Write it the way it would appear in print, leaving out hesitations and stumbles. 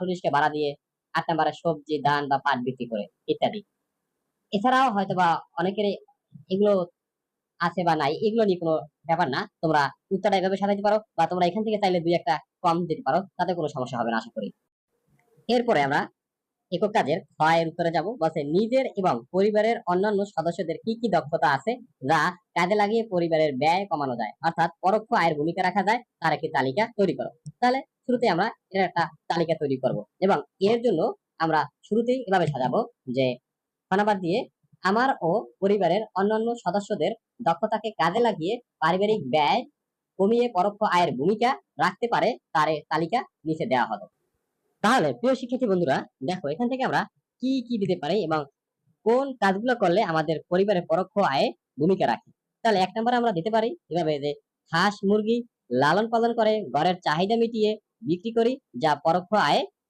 পুলিশকে ভাড়া দিয়ে, ৮ নাম্বারে সবজি, ধান বা পাট বিক্রি করে ইত্যাদি। এছাড়াও হয়তোবা অনেকেরই এগুলো আছে বা নাই, এগুলো নিয়ে কোনো ব্যাপার না। তোমরা উত্তরটা এভাবে সাজাইতে পারো বা তোমরা এখান থেকে চাইলে ২-১টা কম দিতে পারো। তাতে কোনো সমস্যা হবে না আশা করি। এরপরে আমরা একক কাজের খ এর উত্তরে যাব। বলছে নিজের এবং পরিবারের অন্যান্য সদস্যদের কি কি দক্ষতা আছে যা কাজে লাগিয়ে পরিবারের ব্যয় কমানো যায়, অর্থাৎ পরোক্ষ আয়ের ভূমিকা রাখা যায়, তার একটি তালিকা তৈরি করো। তাহলে শুরুতে আমরা এর একটা তালিকা তৈরি করব এবং এর জন্য আমরা শুরুতেই এভাবে সাজাবো যে খ নাম্বার দিয়ে আমার ও পরিবারের অন্যান্য সদস্যদের দক্ষতাকে কাজে লাগিয়ে পারিবারিক ব্যয় কমিয়ে পরোক্ষ আয়ের ভূমিকা রাখতে পারে, তার তালিকা নিচে দেওয়া হলো। তাহলে প্রিয় শিক্ষার্থী বন্ধুরা, দেখো এখান থেকে আমরা কি কি দিতে পারি এবং কোন কাজগুলো করলে আমাদের পরিবারের পরোক্ষ আয়ে ভূমিকা রাখে। তাহলে ১ নম্বরে আমরা দিতে পারি এভাবে যে হাঁস মুরগি লালন পালন করে ঘরের চাহিদা মিটিয়ে বিক্রি করি, যা পরোক্ষ আয়ে